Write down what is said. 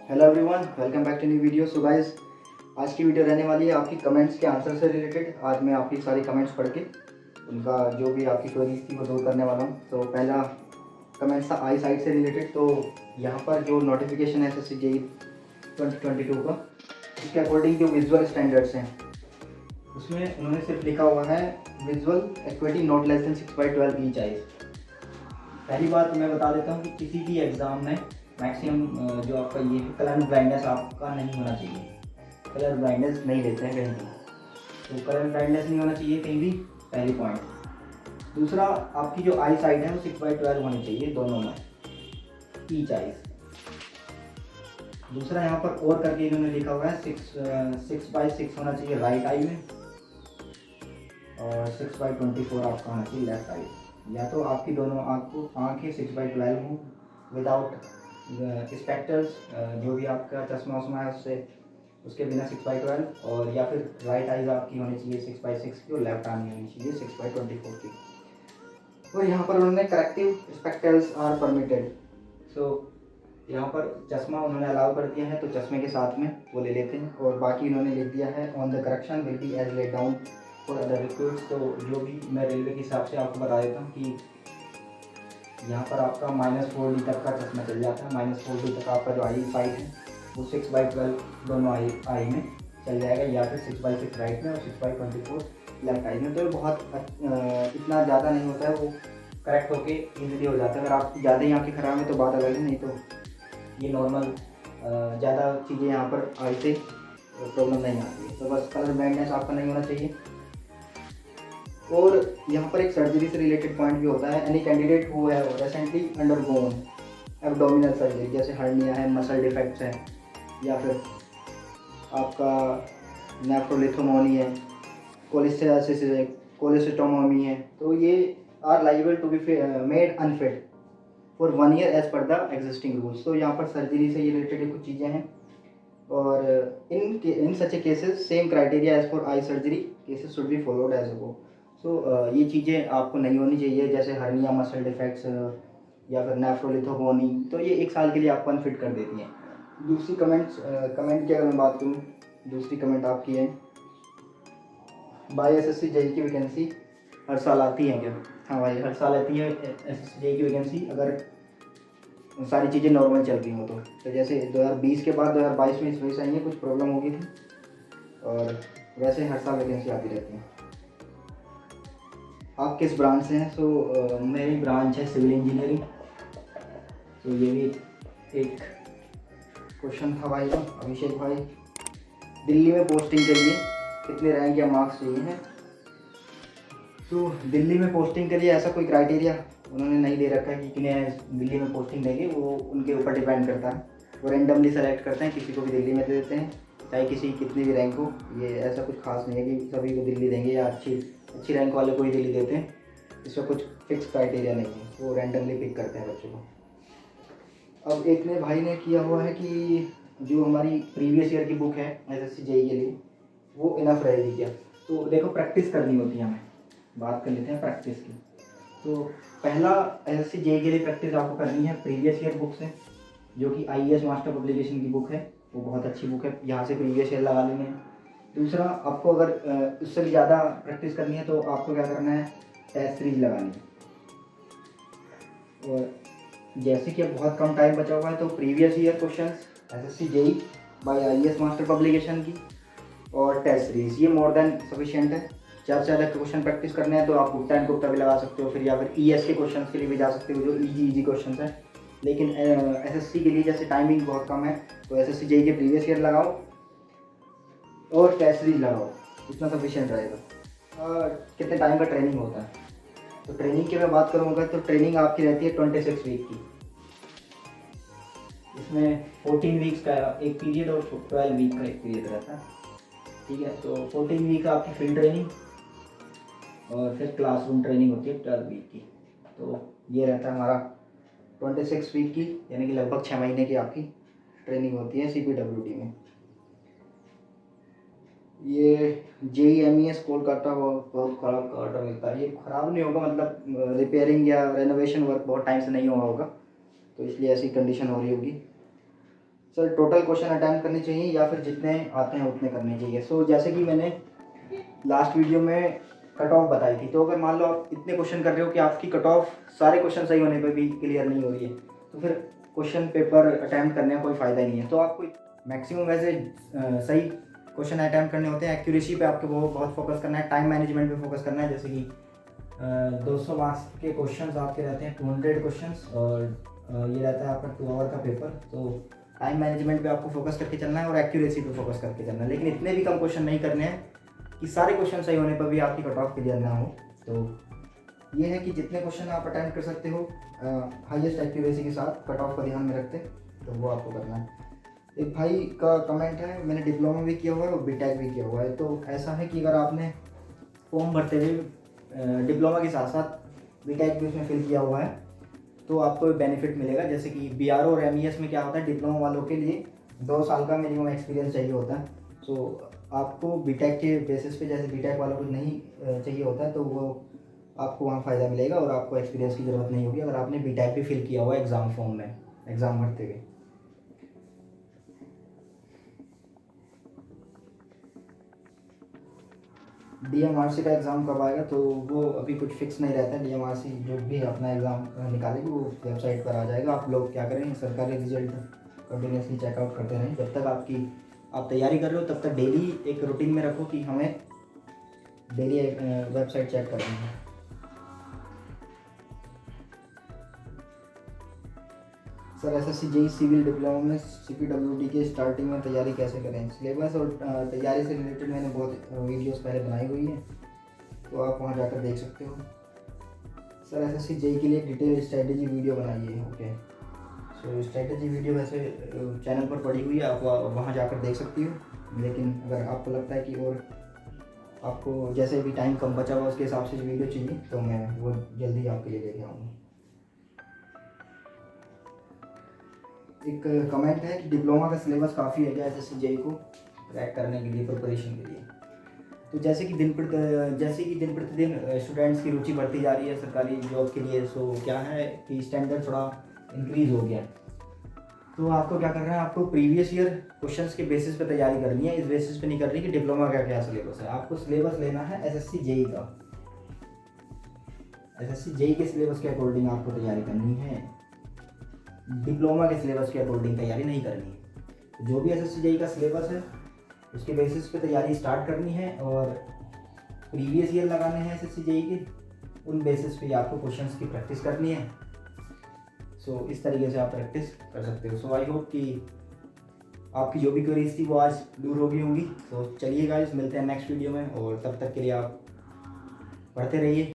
Hello everyone, welcome back to new video. So guys, आज की video रहने वाली है आपकी कमेंट्स के आंसर से रिलेटेड। आज मैं आपकी सारी कमेंट्स पढ़ के उनका जो भी आपकी क्वेरीज थी वो दूर करने वाला हूँ। तो पहला कमेंट्स था आई साइट से रिलेटेड। तो यहाँ पर जो नोटिफिकेशन है SSC JEE 2022 का, उसके अकॉर्डिंग जो विजुअल स्टैंडर्ड्स हैं उसमें उन्होंने सिर्फ लिखा हुआ है visual equity not less than 6/12 each eyes. पहली बात मैं बता देता हूँ कि किसी भी एग्ज़ाम में मैक्सिमम जो आपका ये कलर ब्लाइंडनेस आपका नहीं होना चाहिए। कलर ब्लाइंडनेस नहीं लेते हैं कहीं भी, तो कलर ब्लाइंडनेस नहीं होना चाहिए कहीं भी, पहली पॉइंट। दूसरा, आपकी जो आई साइड है वो 6/12 होनी चाहिए दोनों में, ईच आइज। दूसरा यहाँ पर और करके इन्होंने लिखा हुआ है 6/6 होना चाहिए राइट आई में, और 6/24 आपका होना चाहिए लेफ्ट आई। या तो आपकी दोनों आँखें 6/12 हो विदाउट स्पेक्टर्स, जो भी आपका चश्मा उस्मा है उसके बिना 6/12, और या फिर राइट आइज आपकी होनी चाहिए 6/6 की और लेफ्ट आर्म होनी चाहिए 6/24 की। और यहाँ पर उन्होंने करेक्टिव स्पेक्टर्स आर परमिटेड। सो यहाँ पर चश्मा उन्होंने अलाउ कर दिया है, तो चश्मे के साथ में वो ले लेते हैं। और बाकी उन्होंने लिख दिया है on the correction will be as laid down for other recruits. तो जो भी मैं रेलवे के हिसाब से आपको बता देता हूँ कि यहाँ पर आपका -4D तक का चश्मा चल जाता है। -4D तक आपका जो आई साइड है वो 6/12 दोनों आई में चल जाएगा, या फिर 6/6 राइट में और 6/24 लेफ्ट आई में। तो बहुत इतना ज़्यादा नहीं होता है, वो करेक्ट होके ईजिली हो जाता है। अगर आपकी ज़्यादा ही आँखें ख़राब है तो बात अलग है, नहीं तो ये नॉर्मल ज़्यादा चीज़ें यहाँ पर आई से प्रॉब्लम नहीं आती है। तो बस कलर ब्लाइंडनेस आपका नहीं होना चाहिए। और यहाँ पर एक सर्जरी से रिलेटेड पॉइंट भी होता है। Any candidate who have recently undergone abdominal surgery, जैसे हर्निया है, मसल डिफेक्ट्स हैं, या फिर आपका नेफ्रोलिथोमोनी है, कोलिस्टेसिस है, कोलिस्टोमोमी है, तो ये are liable to be made unfit for 1 year as per the existing rules. तो यहाँ पर सर्जरी से रिलेटेड कुछ चीज़ें हैं। और in such a cases same criteria as for eye surgery cases should be followed as a. So ये चीज़ें आपको नहीं होनी चाहिए, जैसे हर्निया, मसल डिफेक्ट्स या फिर नेफ्रोलिथोमोनी, तो ये 1 साल के लिए आपको अनफिट कर देती हैं। दूसरी कमेंट की अगर मैं बात करूँ, दूसरी कमेंट आपकी है बाई SSC JEE की वैकेंसी हर साल आती है क्या? हाँ भाई, हर साल आती है SSC JEE की वैकेंसी, अगर सारी चीज़ें नॉर्मल चल रही हों तो जैसे 2020 के बाद 2022 में इस वजह से आई है, कुछ प्रॉब्लम हो गई थी, और वैसे हर साल वैकेंसी आती रहती है। आप किस ब्रांच से हैं? सो मेरी ब्रांच है सिविल इंजीनियरिंग। तो ये भी एक क्वेश्चन था भाई का, अभिषेक भाई। दिल्ली में पोस्टिंग के लिए कितने रैंक या मार्क्स चाहिए हैं? तो दिल्ली में पोस्टिंग के लिए ऐसा कोई क्राइटेरिया उन्होंने नहीं दे रखा है कि किन्हें दिल्ली में पोस्टिंग देंगे, वो उनके ऊपर डिपेंड करता है। वो रेंडमली सेलेक्ट करते हैं, किसी को भी दिल्ली में दे देते हैं, चाहे किसी कितनी भी रैंक हो। ये ऐसा कुछ खास नहीं है कि सभी को दिल्ली देंगे या अच्छी रैंक वाले को ही दिल्ली देते हैं। इसका कुछ फिक्स क्राइटेरिया नहीं है, वो रैंडमली पिक करते हैं बच्चों को। अब एक ने भाई ने किया हुआ है कि जो हमारी प्रीवियस ईयर की बुक है SSC JEE के लिए, वो इनफ रहेगी क्या? तो देखो, प्रैक्टिस करनी होती है हमें। बात कर लेते हैं प्रैक्टिस की। तो पहला SSC JEE के लिए प्रैक्टिस आपको करनी है प्रीवियस ईयर बुक से, जो कि IAS मास्टर पब्लिकेशन की बुक है। वो बहुत अच्छी बुक है, यहाँ से प्रीवियस ईयर लगा लेंगे। दूसरा, आपको अगर उससे भी ज़्यादा प्रैक्टिस करनी है तो आपको क्या करना है, टेस्ट सीरीज लगानी है। और जैसे कि अब बहुत कम टाइम बचा हुआ है, तो previous year questions SSC JEE by IAS master publication की और टेस्ट सीरीज, ये मोर देन सफिशिएंट है। ज़्यादा से ज़्यादा क्वेश्चन प्रैक्टिस करने हैं तो आप गुप्ता एंड गुप्ता भी लगा सकते हो, फिर या फिर ES के क्वेश्चन के लिए भी जा सकते हो, जो इजी क्वेश्चन है। लेकिन SSC के लिए जैसे टाइमिंग बहुत कम है, तो SSC JEE के प्रीवियस ईयर लगाओ और टेस्ट सीरीज लगाओ, इतना सफिशिएंट रहेगा। कितने टाइम का ट्रेनिंग होता है? तो ट्रेनिंग की मैं बात करूँगा तो ट्रेनिंग आपकी रहती है 26 वीक की। इसमें 14 वीक्स का एक पीरियड और 12 वीक का एक पीरियड रहता है, ठीक है। तो 14 वीक आपकी फील्ड ट्रेनिंग और फिर क्लासरूम ट्रेनिंग होती है 12 वीक की। तो ये रहता है हमारा 26 वीक की, यानी कि लगभग 6 महीने की आपकी ट्रेनिंग होती है CPWD में। ये JEE MES कोलकाता बहुत ख़राब ऑर्डर मिलता है। ये ख़राब नहीं होगा, मतलब रिपेयरिंग या रेनोवेशन वर्क बहुत टाइम से नहीं हुआ होगा, तो इसलिए ऐसी कंडीशन हो रही होगी। सर टोटल क्वेश्चन अटेम्प्ट करने चाहिए या फिर जितने आते हैं उतने करने चाहिए? सो जैसे कि मैंने लास्ट वीडियो में कट ऑफ बताई थी, तो अगर मान लो आप इतने क्वेश्चन कर रहे हो कि आपकी कट ऑफ सारे क्वेश्चन सही होने पर भी क्लियर नहीं हो रही है, तो फिर क्वेश्चन पेपर अटैम्प्ट करने का कोई फ़ायदा ही नहीं है। तो आपको मैक्सिमम वैसे सही क्वेश्चन अटैम्प्ट करने होते हैं। एक्यूरेसी पे आपको वो बहुत फोकस करना है, टाइम मैनेजमेंट पे फोकस करना है। जैसे कि 200 मार्क्स के क्वेश्चंस आपके रहते हैं, 200 क्वेश्चंस, और ये रहता है आपका 2 आवर का पेपर। तो टाइम मैनेजमेंट पे आपको फोकस करके चलना है और एक्यूरेसी पे फोकस करके चलना है, लेकिन इतने भी कम क्वेश्चन नहीं करने हैं कि सारे क्वेश्चन सही होने पर भी आपकी कट ऑफ क्लियर ना हो। तो ये है कि जितने क्वेश्चन आप अटेम्प्ट कर सकते हो हाईएस्ट एक्यूरेसी के साथ, कट ऑफ का ध्यान में रखते, तो वो आपको करना है। एक भाई का कमेंट है, मैंने डिप्लोमा भी किया हुआ है और बीटेक भी किया हुआ है। तो ऐसा है कि अगर आपने फॉर्म भरते हुए डिप्लोमा के साथ साथ बीटेक भी उसमें फिल किया हुआ है तो आपको बेनिफिट मिलेगा। जैसे कि बीआरओ और एमईएस में क्या होता है, डिप्लोमा वालों के लिए 2 साल का मिनिमम एक्सपीरियंस चाहिए होता है। सो आपको बीटेक के बेसिस पे, जैसे बीटेक वालों को नहीं चाहिए होता है, तो वो आपको वहाँ फ़ायदा मिलेगा और आपको एक्सपीरियंस की ज़रूरत नहीं होगी अगर आपने बीटेक भी फिल किया हुआ है एग्ज़ाम फॉर्म में, एग्ज़ाम भरते हुए। डीएमआरसी का एग्ज़ाम कब आएगा? तो वो अभी कुछ फिक्स नहीं रहता है। डीएमआरसी जो भी अपना एग्ज़ाम निकालेगी वो वेबसाइट पर आ जाएगा। आप लोग क्या करें, सरकारी रिजल्ट कंटिन्यूसली चेकआउट करते रहें। जब तक आप तैयारी कर रहे हो तब तक डेली एक रूटीन में रखो कि हमें डेली वेबसाइट चेक करनी है। Sir SSC JE civil diploma में सीपीडब्ल्यूडी के स्टार्टिंग में तैयारी कैसे करें? सिलेबस और तैयारी से रिलेटेड मैंने बहुत वीडियोस पहले बनाई हुई हैं, तो आप वहां जाकर देख सकते हो। सर एसएससी जेई के लिए एक डिटेल स्ट्रेटेजी वीडियो बनाई है। ओके, सो स्ट्रेटेजी वीडियो वैसे चैनल पर पड़ी हुई है, आप वहाँ जाकर देख सकती हो। लेकिन अगर आपको लगता है कि और आपको जैसे भी टाइम कम बचा हुआ उसके हिसाब से वीडियो चाहिए, तो मैं वो जल्दी आपके लिए लेके आऊँगा। एक कमेंट है कि डिप्लोमा का सिलेबस काफ़ी है क्या एसएससी जेई को क्रैक करने के लिए, प्रिपरेशन के लिए? तो जैसे कि दिन प्रतिदिन स्टूडेंट्स की रुचि बढ़ती जा रही है सरकारी जॉब के लिए, सो क्या है कि स्टैंडर्ड थोड़ा इंक्रीज़ हो गया। तो आपको क्या करना है, आपको प्रीवियस ईयर क्वेश्चंस के बेसिस पे तैयारी करनी है, इस बेसिस पे नहीं करनी कि डिप्लोमा का क्या सिलेबस है। आपको सिलेबस लेना है एसएससी जेई का, एसएससी जेई के सिलेबस के अकॉर्डिंग आपको तैयारी करनी है, डिप्लोमा के सिलेबस के अकॉर्डिंग तैयारी नहीं करनी है। जो भी एसएससी जेई का सिलेबस है उसके बेसिस पे तैयारी स्टार्ट करनी है और प्रीवियस ईयर लगाने हैं एसएससी जेई के, उन बेसिस पे आपको क्वेश्चंस की प्रैक्टिस करनी है। सो इस तरीके से आप प्रैक्टिस कर सकते हो। सो आई होप कि आपकी जो भी क्वेरीज थी वो आज दूर हो गई होंगी। तो चलिए गाइस, मिलते हैं नेक्स्ट वीडियो में, और तब तक के लिए आप पढ़ते रहिए।